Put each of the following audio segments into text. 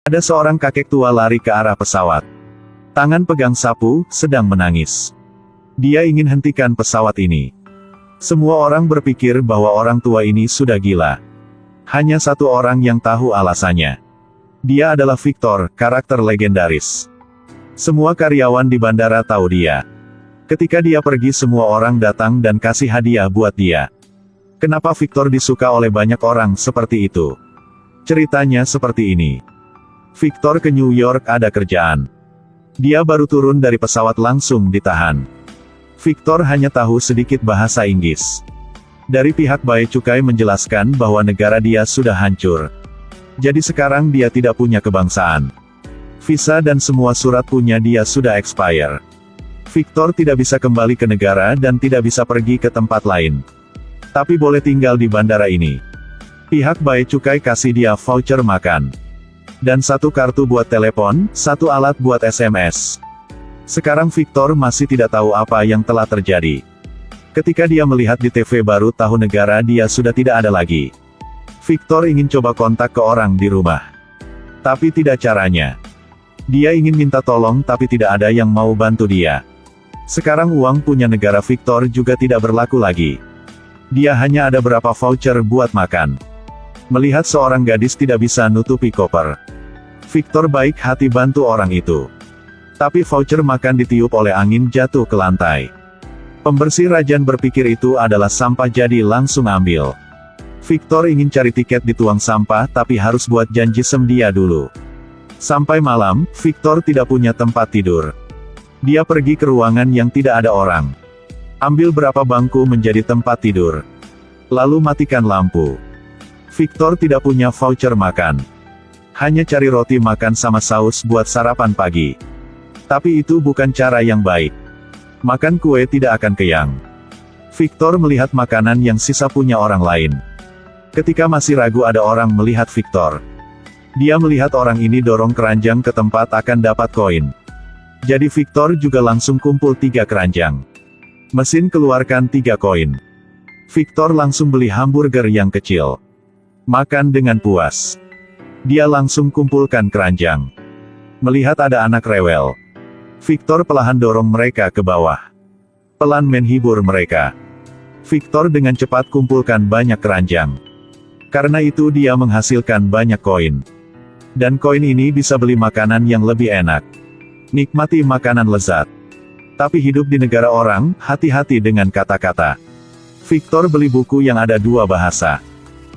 Ada seorang kakek tua lari ke arah pesawat. Tangan pegang sapu, sedang menangis. Dia ingin hentikan pesawat ini. Semua orang berpikir bahwa orang tua ini sudah gila. Hanya satu orang yang tahu alasannya. Dia adalah Victor, karakter legendaris. Semua karyawan di bandara tahu dia. Ketika dia pergi semua orang datang dan kasih hadiah buat dia. Kenapa Victor disuka oleh banyak orang seperti itu? Ceritanya seperti ini. Victor ke New York ada kerjaan. Dia baru turun dari pesawat langsung ditahan. Victor hanya tahu sedikit bahasa Inggris. Dari pihak Bea Cukai menjelaskan bahwa negara dia sudah hancur. Jadi sekarang dia tidak punya kebangsaan. Visa dan semua surat punya dia sudah expire. Victor tidak bisa kembali ke negara dan tidak bisa pergi ke tempat lain. Tapi boleh tinggal di bandara ini. Pihak Bea Cukai kasih dia voucher makan. Dan satu kartu buat telepon, satu alat buat SMS. Sekarang Victor masih tidak tahu apa yang telah terjadi. Ketika dia melihat di TV baru tahu negara dia sudah tidak ada lagi. Victor ingin coba kontak ke orang di rumah. Tapi tidak caranya. Dia ingin minta tolong tapi tidak ada yang mau bantu dia. Sekarang uang punya negara Victor juga tidak berlaku lagi. Dia hanya ada berapa voucher buat makan. Melihat seorang gadis tidak bisa nutupi koper. Victor baik hati bantu orang itu. Tapi voucher makan ditiup oleh angin jatuh ke lantai. Pembersih Rajan berpikir itu adalah sampah jadi langsung ambil. Victor ingin cari tiket di tuang sampah tapi harus buat janji sem dia dulu. Sampai malam, Victor tidak punya tempat tidur. Dia pergi ke ruangan yang tidak ada orang. Ambil berapa bangku menjadi tempat tidur. Lalu matikan lampu. Victor tidak punya voucher makan. Hanya cari roti makan sama saus buat sarapan pagi. Tapi itu bukan cara yang baik. Makan kue tidak akan kenyang. Victor melihat makanan yang sisa punya orang lain. Ketika masih ragu ada orang melihat Victor. Dia melihat orang ini dorong keranjang ke tempat akan dapat koin. Jadi Victor juga langsung kumpul 3 keranjang. Mesin keluarkan 3 koin. Victor langsung beli hamburger yang kecil. Makan dengan puas. Dia langsung kumpulkan keranjang. Melihat ada anak rewel. Victor perlahan dorong mereka ke bawah. Pelan menghibur mereka. Victor dengan cepat kumpulkan banyak keranjang. Karena itu dia menghasilkan banyak koin. Dan koin ini bisa beli makanan yang lebih enak. Nikmati makanan lezat. Tapi hidup di negara orang, hati-hati dengan kata-kata. Victor beli buku yang ada 2 bahasa.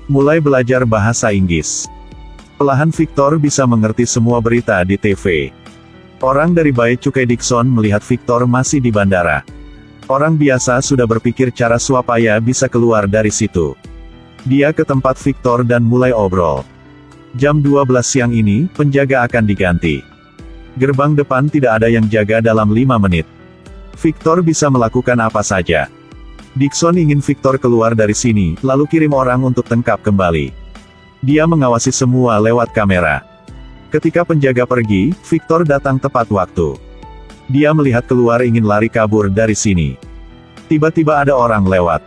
Mulai belajar bahasa Inggris. Perlahan Victor bisa mengerti semua berita di TV. Orang dari Bea Cukai Dixon melihat Victor masih di bandara. Orang biasa sudah berpikir cara supaya bisa keluar dari situ. Dia ke tempat Victor dan mulai obrol. Jam 12 siang ini, penjaga akan diganti. Gerbang depan tidak ada yang jaga dalam 5 menit. Victor bisa melakukan apa saja. Dixon ingin Victor keluar dari sini, lalu kirim orang untuk tangkap kembali. Dia mengawasi semua lewat kamera. Ketika penjaga pergi, Victor datang tepat waktu. Dia melihat keluar ingin lari kabur dari sini. Tiba-tiba ada orang lewat.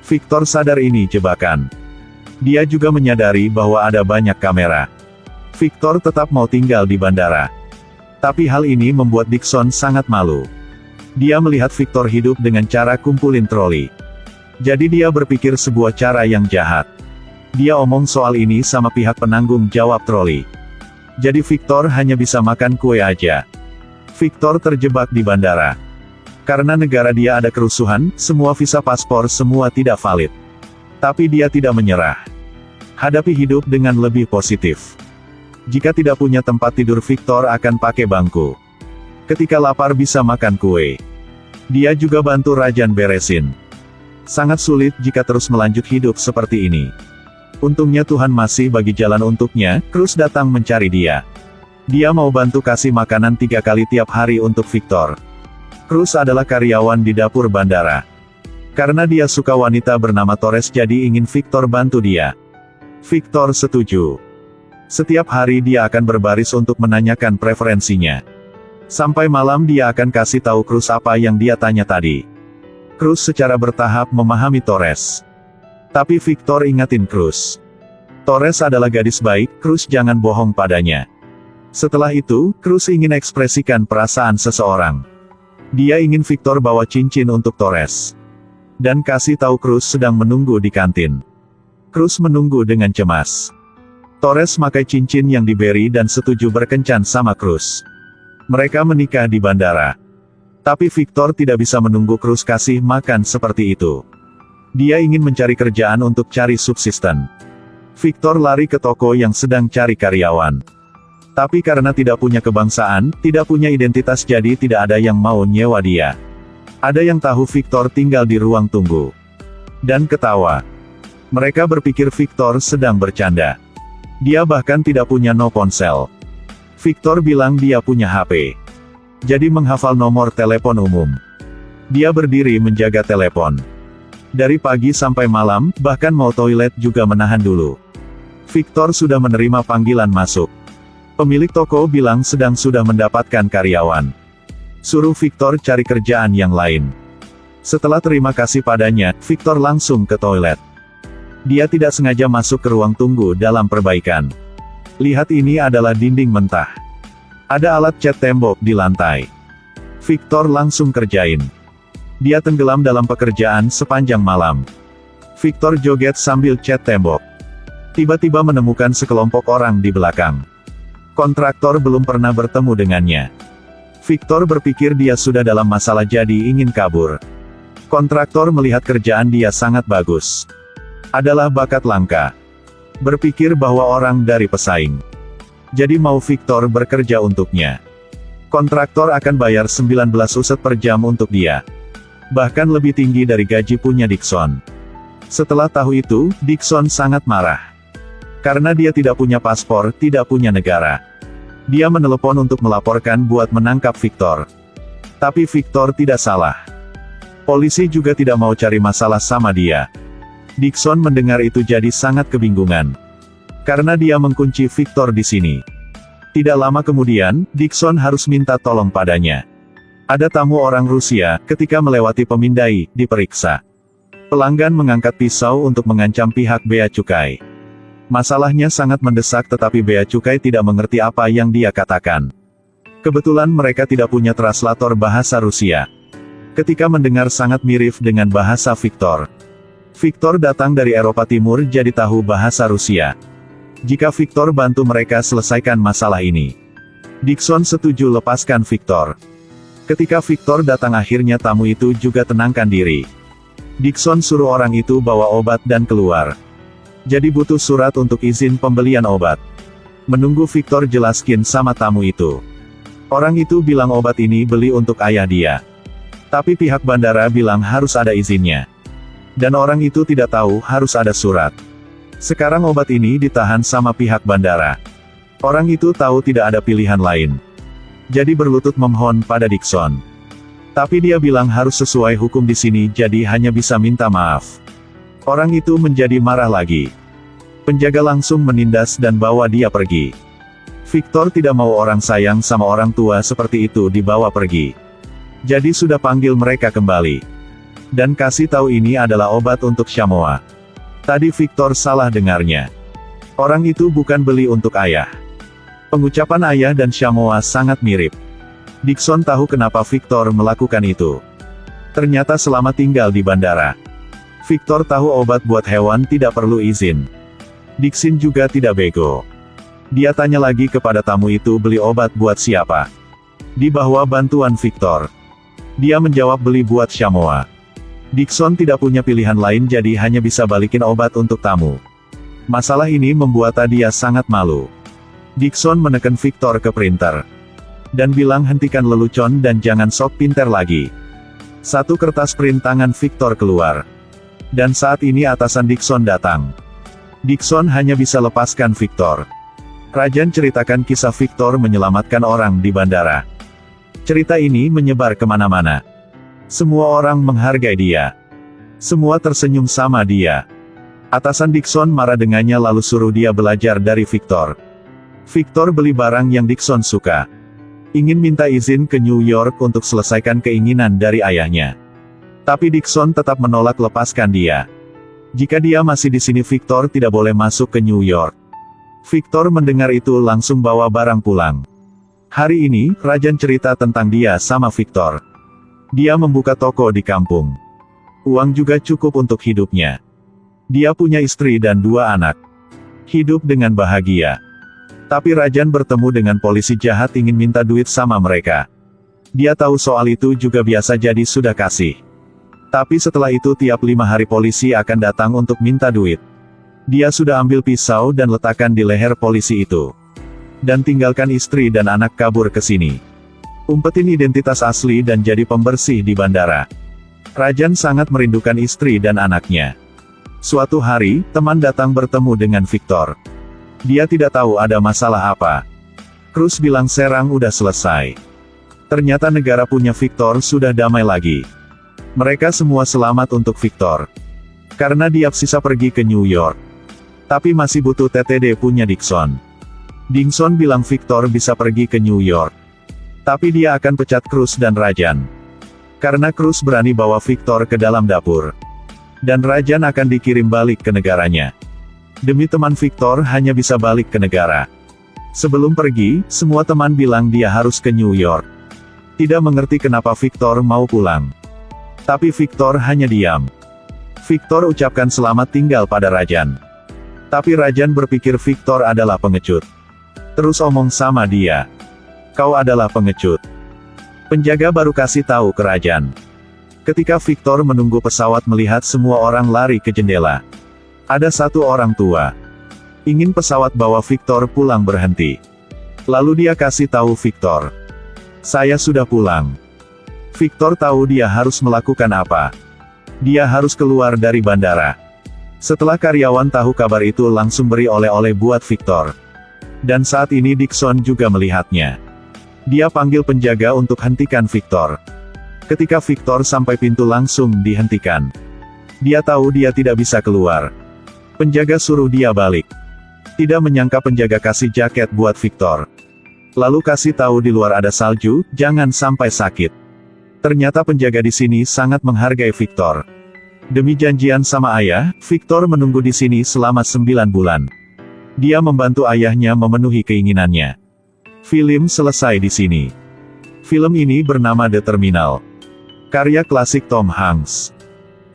Victor sadar ini jebakan. Dia juga menyadari bahwa ada banyak kamera. Victor tetap mau tinggal di bandara. Tapi hal ini membuat Dixon sangat malu. Dia melihat Victor hidup dengan cara kumpulin troli. Jadi dia berpikir sebuah cara yang jahat. Dia omong soal ini sama pihak penanggung jawab troli. Jadi Victor hanya bisa makan kue aja. Victor terjebak di bandara. Karena negara dia ada kerusuhan, semua visa paspor semua tidak valid. Tapi dia tidak menyerah. Hadapi hidup dengan lebih positif. Jika tidak punya tempat tidur Victor akan pakai bangku. Ketika lapar bisa makan kue. Dia juga bantu Rajan beresin. Sangat sulit jika terus melanjut hidup seperti ini. Untungnya Tuhan masih bagi jalan untuknya, Cruz datang mencari dia. Dia mau bantu kasih makanan 3 kali tiap hari untuk Victor. Cruz adalah karyawan di dapur bandara. Karena dia suka wanita bernama Torres jadi ingin Victor bantu dia. Victor setuju. Setiap hari dia akan berbaris untuk menanyakan preferensinya. Sampai malam dia akan kasih tahu Cruz apa yang dia tanya tadi. Cruz secara bertahap memahami Torres. Tapi Victor ingatin Cruz. Torres adalah gadis baik, Cruz jangan bohong padanya. Setelah itu, Cruz ingin ekspresikan perasaan seseorang. Dia ingin Victor bawa cincin untuk Torres. Dan kasih tahu Cruz sedang menunggu di kantin. Cruz menunggu dengan cemas. Torres makai cincin yang diberi dan setuju berkencan sama Cruz. Mereka menikah di bandara. Tapi Victor tidak bisa menunggu Cruz kasih makan seperti itu. Dia ingin mencari kerjaan untuk cari subsisten. Victor lari ke toko yang sedang cari karyawan. Tapi karena tidak punya kebangsaan, tidak punya identitas jadi tidak ada yang mau nyewa dia. Ada yang tahu Victor tinggal di ruang tunggu. Dan ketawa. Mereka berpikir Victor sedang bercanda. Dia bahkan tidak punya no ponsel. Victor bilang dia punya HP. Jadi menghafal nomor telepon umum. Dia berdiri menjaga telepon. Dari pagi sampai malam, bahkan mau toilet juga menahan dulu. Victor sudah menerima panggilan masuk. Pemilik toko bilang sudah mendapatkan karyawan. Suruh Victor cari kerjaan yang lain. Setelah terima kasih padanya, Victor langsung ke toilet. Dia tidak sengaja masuk ke ruang tunggu dalam perbaikan. Lihat, ini adalah dinding mentah. Ada alat cat tembok di lantai. Victor langsung kerjain. Dia tenggelam dalam pekerjaan sepanjang malam. Victor joget sambil cat tembok. Tiba-tiba menemukan sekelompok orang di belakang. Kontraktor belum pernah bertemu dengannya. Victor berpikir dia sudah dalam masalah jadi ingin kabur. Kontraktor melihat kerjaan dia sangat bagus. Adalah bakat langka. Berpikir bahwa orang dari pesaing. Jadi mau Victor bekerja untuknya. Kontraktor akan bayar 19 uset per jam untuk dia. Bahkan lebih tinggi dari gaji punya Dixon. Setelah tahu itu, Dixon sangat marah. Karena dia tidak punya paspor, tidak punya negara. Dia menelepon untuk melaporkan buat menangkap Victor. Tapi Victor tidak salah. Polisi juga tidak mau cari masalah sama dia. Dixon mendengar itu jadi sangat kebingungan. Karena dia mengunci Victor di sini. Tidak lama kemudian, Dixon harus minta tolong padanya. Ada tamu orang Rusia, ketika melewati pemindai, diperiksa. Pelanggan mengangkat pisau untuk mengancam pihak bea cukai. Masalahnya sangat mendesak tetapi bea cukai tidak mengerti apa yang dia katakan. Kebetulan mereka tidak punya translator bahasa Rusia. Ketika mendengar sangat mirip dengan bahasa Victor. Victor datang dari Eropa Timur jadi tahu bahasa Rusia. Jika Victor bantu mereka selesaikan masalah ini. Dixon setuju lepaskan Victor. Ketika Victor datang akhirnya tamu itu juga tenangkan diri. Dixon suruh orang itu bawa obat dan keluar. Jadi butuh surat untuk izin pembelian obat. Menunggu Victor jelaskin sama tamu itu. Orang itu bilang obat ini beli untuk ayah dia. Tapi pihak bandara bilang harus ada izinnya. Dan orang itu tidak tahu harus ada surat. Sekarang obat ini ditahan sama pihak bandara. Orang itu tahu tidak ada pilihan lain. Jadi berlutut memohon pada Dixon. Tapi dia bilang harus sesuai hukum di sini jadi hanya bisa minta maaf. Orang itu menjadi marah lagi. Penjaga langsung menindas dan bawa dia pergi. Victor tidak mau orang sayang sama orang tua seperti itu dibawa pergi. Jadi sudah panggil mereka kembali. Dan kasih tahu ini adalah obat untuk Shamoa. Tadi Victor salah dengarnya. Orang itu bukan beli untuk ayah. Pengucapan ayah dan Shamoa sangat mirip. Dixon tahu kenapa Victor melakukan itu. Ternyata selama tinggal di bandara. Victor tahu obat buat hewan tidak perlu izin. Dixon juga tidak bego. Dia tanya lagi kepada tamu itu beli obat buat siapa. Di bawah bantuan Victor. Dia menjawab beli buat Shamoa. Dixon tidak punya pilihan lain jadi hanya bisa balikin obat untuk tamu. Masalah ini membuat dia sangat malu. Dixon menekan Victor ke printer. Dan bilang hentikan lelucon dan jangan sok pinter lagi. Satu kertas print tangan Victor keluar. Dan saat ini atasan Dixon datang. Dixon hanya bisa lepaskan Victor. Rajan ceritakan kisah Victor menyelamatkan orang di bandara. Cerita ini menyebar kemana-mana. Semua orang menghargai dia. Semua tersenyum sama dia. Atasan Dixon marah dengannya lalu suruh dia belajar dari Victor. Victor beli barang yang Dixon suka. Ingin minta izin ke New York untuk selesaikan keinginan dari ayahnya. Tapi Dixon tetap menolak lepaskan dia. Jika dia masih di sini Victor tidak boleh masuk ke New York. Victor mendengar itu langsung bawa barang pulang. Hari ini, Rajan cerita tentang dia sama Victor. Dia membuka toko di kampung. Uang juga cukup untuk hidupnya. Dia punya istri dan 2 anak. Hidup dengan bahagia. Tapi Rajan bertemu dengan polisi jahat ingin minta duit sama mereka. Dia tahu soal itu juga biasa jadi sudah kasih. Tapi setelah itu tiap 5 hari polisi akan datang untuk minta duit. Dia sudah ambil pisau dan letakkan di leher polisi itu. Dan tinggalkan istri dan anak kabur ke sini. Umpetin identitas asli dan jadi pembersih di bandara. Rajan sangat merindukan istri dan anaknya. Suatu hari, teman datang bertemu dengan Victor. Dia tidak tahu ada masalah apa. Cruz bilang serang udah selesai. Ternyata negara punya Victor sudah damai lagi. Mereka semua selamat untuk Victor. Karena dia sisa pergi ke New York. Tapi masih butuh TTD punya Dixon. Dixon bilang Victor bisa pergi ke New York. Tapi dia akan pecat Cruz dan Rajan. Karena Cruz berani bawa Victor ke dalam dapur. Dan Rajan akan dikirim balik ke negaranya. Demi teman Victor hanya bisa balik ke negara. Sebelum pergi, semua teman bilang dia harus ke New York. Tidak mengerti kenapa Victor mau pulang. Tapi Victor hanya diam. Victor ucapkan selamat tinggal pada Rajan. Tapi Rajan berpikir Victor adalah pengecut. Terus omong sama dia. Kau adalah pengecut. Penjaga baru kasih tahu ke Rajan. Ketika Victor menunggu pesawat melihat semua orang lari ke jendela. Ada satu orang tua. Ingin pesawat bawa Victor pulang berhenti. Lalu dia kasih tahu Victor. Saya sudah pulang. Victor tahu dia harus melakukan apa. Dia harus keluar dari bandara. Setelah karyawan tahu kabar itu langsung beri oleh-oleh buat Victor. Dan saat ini Dixon juga melihatnya. Dia panggil penjaga untuk hentikan Victor. Ketika Victor sampai pintu langsung dihentikan. Dia tahu dia tidak bisa keluar. Penjaga suruh dia balik. Tidak menyangka penjaga kasih jaket buat Victor. Lalu kasih tahu di luar ada salju, jangan sampai sakit. Ternyata penjaga di sini sangat menghargai Victor. Demi janjian sama ayah, Victor menunggu di sini selama 9 bulan. Dia membantu ayahnya memenuhi keinginannya. Film selesai di sini. Film ini bernama The Terminal. Karya klasik Tom Hanks.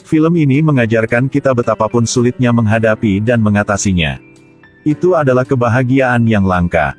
Film ini mengajarkan kita betapapun sulitnya menghadapi dan mengatasinya. Itu adalah kebahagiaan yang langka.